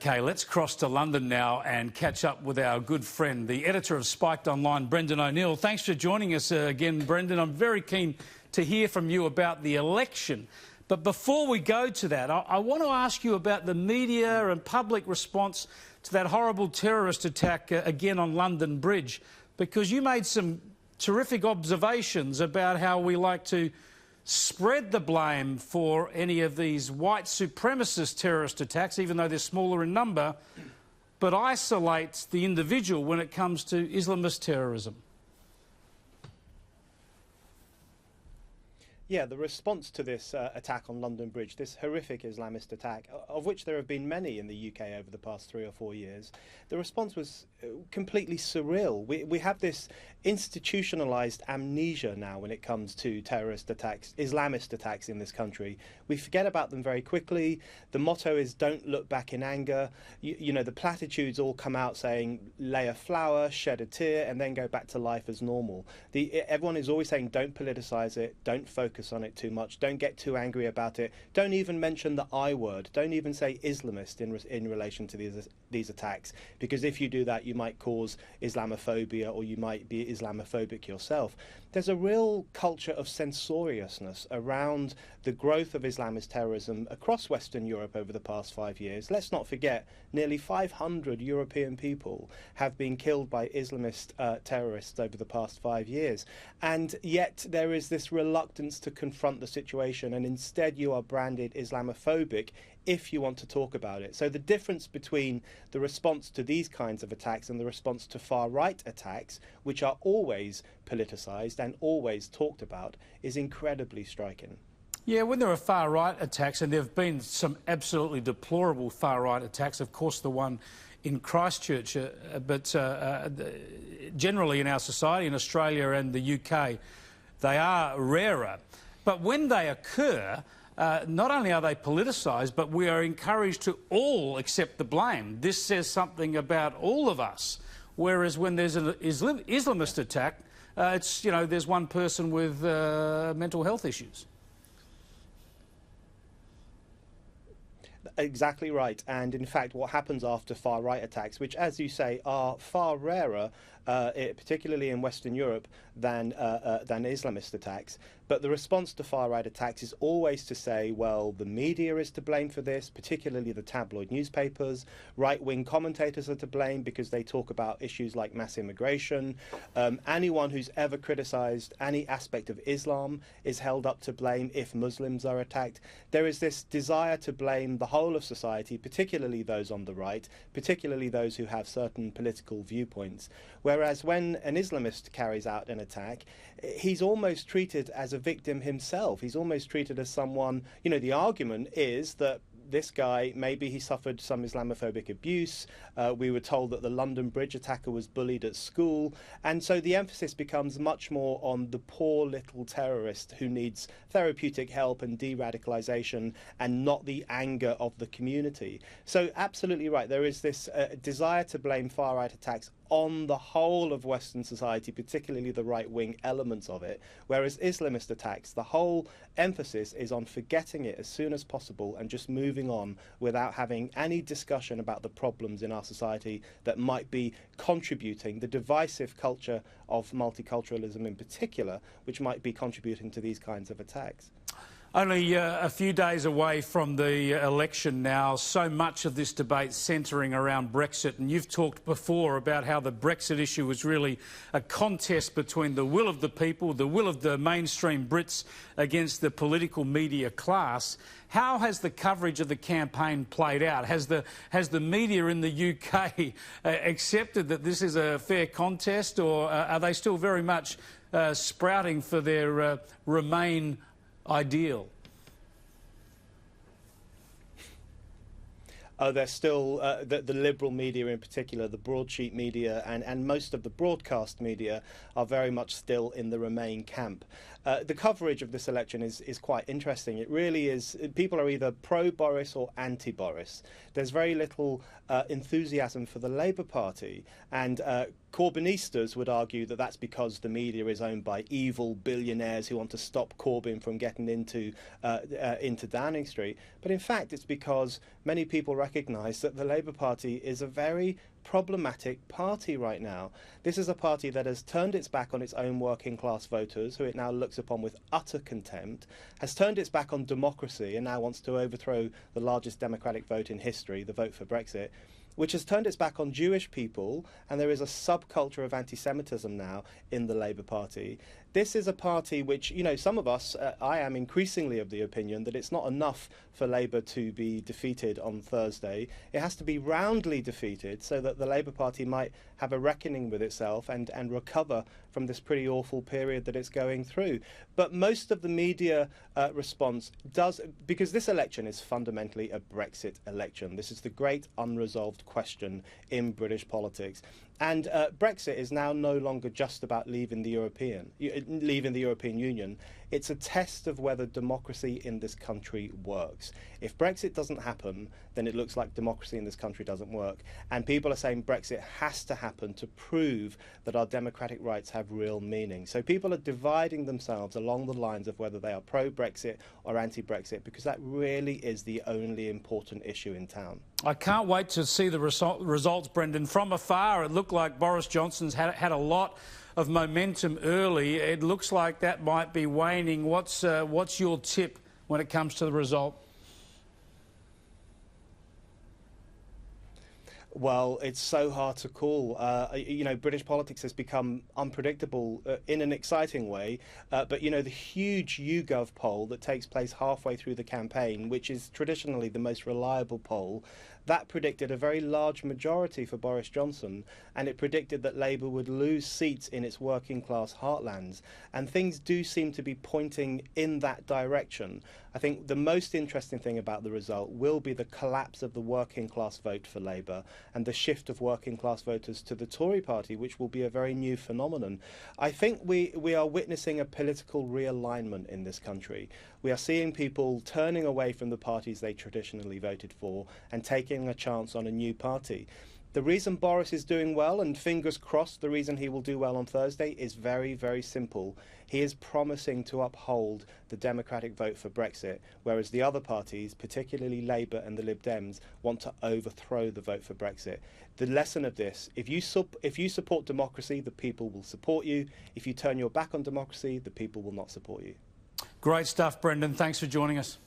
Okay, let's cross to London now and catch up with our good friend, the editor of Spiked Online, Brendan O'Neill. Thanks for joining us again, Brendan. I'm very keen to hear from you about the election. But before we go to that, I want to ask you about the media and public response to that horrible terrorist attack again on London Bridge, because you made some terrific observations about how we like to spread the blame for any of these white supremacist terrorist attacks, even though they're smaller in number, but isolate the individual when it comes to Islamist terrorism. Yeah, the response to this attack on London Bridge, this horrific Islamist attack, of which there have been many in the UK over the past 3 or 4 years, the response was completely surreal. We have this institutionalised amnesia now when it comes to terrorist attacks, Islamist attacks in this country. We forget about them very quickly. The motto is don't look back in anger. You know, the platitudes all come out saying lay a flower, shed a tear, and then go back to life as normal. Everyone is always saying don't politicise it, don't focus on it too much, don't get too angry about it, don't even mention the I word, don't even say Islamist in relation to these attacks, because if you do that you might cause Islamophobia or you might be Islamophobic yourself. There's a real culture of censoriousness around the growth of Islamist terrorism across Western Europe over the past 5 years. Let's not forget, nearly 500 European people have been killed by Islamist terrorists over the past 5 years. And yet there is this reluctance to confront the situation, and instead you are branded Islamophobic if you want to talk about it. So the difference between the response to these kinds of attacks and the response to far-right attacks, which are always politicised and always talked about, is incredibly striking. Yeah, when there are far-right attacks, and there have been some absolutely deplorable far-right attacks, of course the one in Christchurch, but generally in our society, in Australia and the UK, they are rarer. But when they occur, not only are they politicised, but we are encouraged to all accept the blame. This says something about all of us. Whereas when there's an Islamist attack, it's, you know, there's one person with mental health issues. Exactly right. And in fact, what happens after far-right attacks, which, as you say, are far rarer, particularly in Western Europe, than Islamist attacks. But the response to far-right attacks is always to say, well, the media is to blame for this, particularly the tabloid newspapers. Right-wing commentators are to blame because they talk about issues like mass immigration. Anyone who's ever criticised any aspect of Islam is held up to blame if Muslims are attacked. There is this desire to blame the whole of society, particularly those on the right, particularly those who have certain political viewpoints. Whereas when an Islamist carries out an attack, he's almost treated as a victim himself. He's almost treated as someone, you know, the argument is that this guy, maybe he suffered some Islamophobic abuse. We were told that the London Bridge attacker was bullied at school. And so the emphasis becomes much more on the poor little terrorist who needs therapeutic help and de-radicalisation, and not the anger of the community. So absolutely right. There is this desire to blame far-right attacks on the whole of Western society, particularly the right-wing elements of it, whereas Islamist attacks, the whole emphasis is on forgetting it as soon as possible and just moving on without having any discussion about the problems in our society that might be contributing, the divisive culture of multiculturalism in particular, which might be contributing to these kinds of attacks. Only a few days away from the election now, so much of this debate centring around Brexit, and you've talked before about how the Brexit issue was really a contest between the will of the people, the will of the mainstream Brits against the political media class. How has the coverage of the campaign played out? Has the media in the UK accepted that this is a fair contest, or are they still very much sprouting for their Remain ideal? There's still the liberal media in particular, the broadsheet media and most of the broadcast media are very much still in the Remain camp. The coverage of this election is quite interesting. It really is. People are either pro-Boris or anti-Boris. There's very little enthusiasm for the Labour Party, and Corbynistas would argue that that's because the media is owned by evil billionaires who want to stop Corbyn from getting into Downing Street. But in fact, it's because many people recognise that the Labour Party is a very problematic party right now. This is a party that has turned its back on its own working class voters, who it now looks upon with utter contempt, has turned its back on democracy and now wants to overthrow the largest democratic vote in history, the vote for Brexit, which has turned its back on Jewish people, and there is a subculture of anti-Semitism now in the Labour Party. This is a party which, you know, some of us, I am increasingly of the opinion that it's not enough for Labour to be defeated on Thursday. It has to be roundly defeated so that the Labour Party might have a reckoning with itself and recover from this pretty awful period that it's going through. But most of the media response does, because this election is fundamentally a Brexit election. This is the great unresolved question in British politics. And Brexit is now no longer just about leaving the European Union. It's a test of whether democracy in this country works. If Brexit doesn't happen, then it looks like democracy in this country doesn't work. And people are saying Brexit has to happen to prove that our democratic rights have real meaning. So people are dividing themselves along the lines of whether they are pro-Brexit or anti-Brexit, because that really is the only important issue in town. I can't wait to see the results, Brendan. From afar, it looked like Boris Johnson's had a lot of momentum early. It looks like that might be waning. What's your tip when it comes to the result? Well, it's so hard to call. You know, British politics has become unpredictable in an exciting way. But, you know, the huge YouGov poll that takes place halfway through the campaign, which is traditionally the most reliable poll, that predicted a very large majority for Boris Johnson, and it predicted that Labour would lose seats in its working class heartlands. And things do seem to be pointing in that direction. I think the most interesting thing about the result will be the collapse of the working class vote for Labour and the shift of working class voters to the Tory party, which will be a very new phenomenon. I think we are witnessing a political realignment in this country. We are seeing people turning away from the parties they traditionally voted for and taking a chance on a new party. The reason Boris is doing well, and fingers crossed the reason he will do well on Thursday, is very, very simple. He is promising to uphold the democratic vote for Brexit, whereas the other parties, particularly Labour and the Lib Dems, want to overthrow the vote for Brexit. The lesson of this, if you support democracy, the people will support you. If you turn your back on democracy, the people will not support you. Great stuff, Brendan. Thanks for joining us.